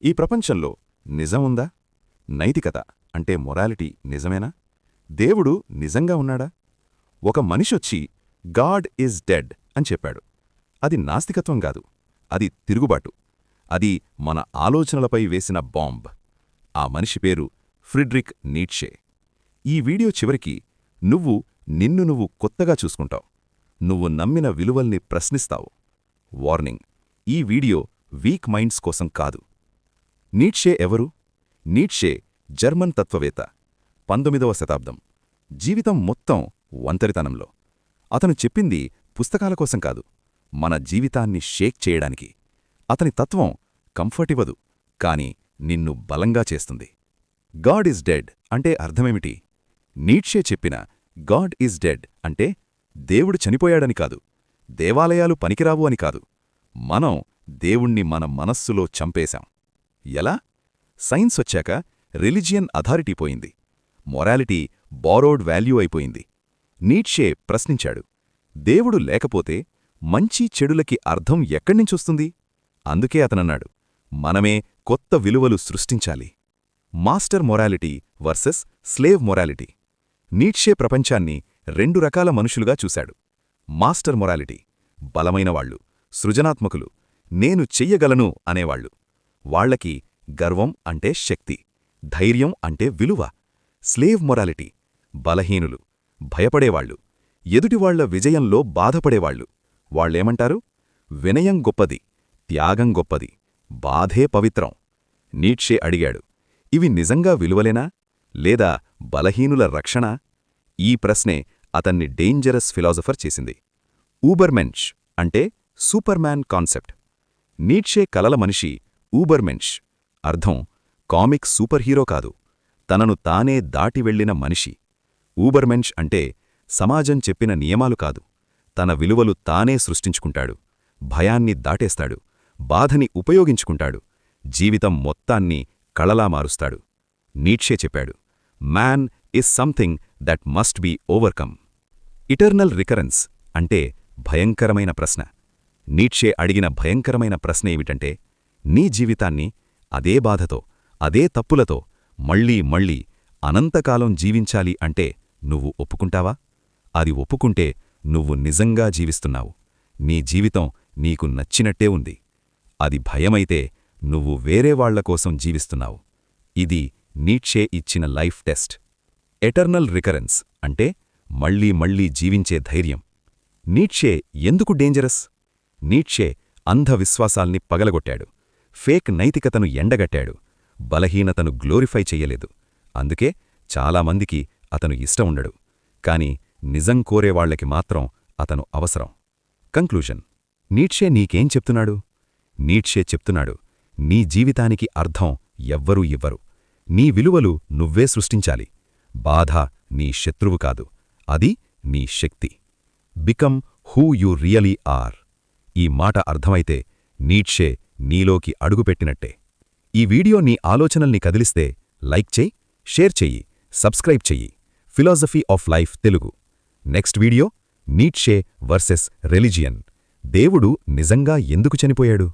ఈ ప్రపంచంలో నిజం ఉందా? నైతికత అంటే మొరాలిటీ నిజమేనా? దేవుడు నిజంగా ఉన్నాడా? ఒక మనిషొచ్చి గాడ్ ఈజ్ డెడ్ అని చెప్పాడు. అది నాస్తికత్వం కాదు, అది తిరుగుబాటు. అది మన ఆలోచనలపై వేసిన బాంబ్. ఆ మనిషి పేరు ఫ్రిడ్రిక్ నీట్షే. ఈ వీడియో చివరికి నిన్ను కొత్తగా చూసుకుంటావు. నువ్వు నమ్మిన విలువల్ని ప్రశ్నిస్తావు. వార్నింగ్: ఈ వీడియో వీక్ మైండ్స్ కోసం కాదు. నీట్షే ఎవరు? నీట్షే జర్మన్ తత్వవేత్త, 19వ శతాబ్దం. జీవితం మొత్తం ఒంటరితనంలో. అతను చెప్పింది పుస్తకాల కోసం కాదు, మన జీవితాన్ని షేక్ చేయడానికి. అతని తత్వం కంఫర్ట్ ఇవ్వదు, కాని నిన్ను బలంగా చేస్తుంది. గాడ్ ఈజ్ డెడ్ అంటే అర్థమేమిటి? నీట్షే చెప్పిన గాడ్ ఈజ్ డెడ్ అంటే దేవుడు చనిపోయాడని కాదు, దేవాలయాలు పనికిరావు అని కాదు. మనం దేవుణ్ణి మన మనస్సులో చంపేశాం. ఎలా? సైన్స్ వచ్చాక రిలిజియన్ అథారిటీ పోయింది. మొరాలిటీ బారోడ్ వాల్యూ అయిపోయింది. నీట్షే ప్రశ్నించాడు, దేవుడు లేకపోతే మంచి చెడులకి అర్థం ఎక్కడ్నించొస్తుంది? అందుకే అతనన్నాడు, మనమే కొత్త విలువలు సృష్టించాలి. Master morality versus slave morality. Nietzsche ప్రపంచాన్ని 2 రకాల మనుషులుగా చూశాడు. మాస్టర్ మొరాలిటీ బలమైనవాళ్లు, సృజనాత్మకులు, నేను చెయ్యగలను అనేవాళ్లు. వాళ్లకి గర్వం అంటే శక్తి, ధైర్యం అంటే విలువ. స్లేవ్ మొరాలిటీ బలహీనులు, భయపడేవాళ్లు, ఎదుటివాళ్ల విజయంలో బాధపడేవాళ్లు. వాళ్లేమంటారు? వినయం గొప్పది, త్యాగం గొప్పది, బాధే పవిత్రం. నీట్షే అడిగాడు, ఇవి నిజంగా విలువలేనా, లేదా బలహీనుల రక్షణ? ఈ ప్రశ్నే అతన్ని డేంజరస్ ఫిలాసఫర్ చేసింది. ఊబర్మెన్ష్ అంటే సూపర్మ్యాన్ కాన్సెప్ట్. నీట్షే కలల మనిషి ఊబర్మెన్ష్. అర్థం కామిక్ సూపర్ హీరో కాదు, తనను తానే దాటి వెళ్లిన మనిషి. ఊబర్మెన్ష్ అంటే సమాజం చెప్పిన నియమాలు కాదు, తన విలువలు తానే సృష్టించుకుంటాడు. భయాన్ని దాటేస్తాడు, బాధని ఉపయోగించుకుంటాడు, జీవితం మొత్తాన్ని కళలా మారుస్తాడు. నీట్షే చెప్పాడు, man is something that must be overcome. Eternal recurrence అంటే భయంకరమైన ప్రశ్న. నీట్షే అడిగిన భయంకరమైన ప్రశ్న ఏమిటంటే, నీ జీవితాన్ని అదే బాధతో, అదే తప్పులతో మళ్లీ మళ్లీ అనంతకాలం జీవించాలి అంటే నువ్వు ఒప్పుకుంటావా? అది ఒప్పుకుంటే నువ్వు నిజంగా జీవిస్తున్నావు. నీ జీవితం నీకు నచ్చినట్టే ఉంది. అది భయమైతే నువ్వు వేరేవాళ్లకోసం జీవిస్తున్నావు. ఇది నీట్షే ఇచ్చిన లైఫ్ టెస్ట్. ఎటర్నల్ రికరెన్స్ అంటే మళ్లీ మళ్లీ జీవించే ధైర్యం. నీట్షే ఎందుకు డేంజరస్? నీట్షే అంధవిశ్వాసాల్ని పగలగొట్టాడు, ఫేక్ నైతికతను ఎండగట్టాడు, బలహీనతను గ్లోరిఫై చెయ్యలేదు. అందుకే చాలామందికి అతను ఇష్టం ఉండడు, కాని నిజం కోరేవాళ్లకి మాత్రం అతను అవసరం. కంక్లూజన్: నీట్షే నీకేం చెప్తున్నాడు? నీట్షే చెప్తున్నాడు, నీ జీవితానికి అర్థం ఎవ్వరూ ఇవ్వరు. నీ విలువలు నువ్వే సృష్టించాలి. బాధ నీ శత్రువు కాదు, అది నీ శక్తి. Become who you really are. ఈ మాట అర్థమైతే నీట్షే నీలోకి అడుగుపెట్టినట్టే. ఈ వీడియో నీ ఆలోచనల్ని కదిలిస్తే లైక్ చెయ్యి, షేర్ చెయ్యి, సబ్స్క్రైబ్ చెయ్యి. Philosophy of life Telugu. Next video Nietzsche versus religion. దేవుడు నిజంగా ఎందుకు చనిపోయాడు?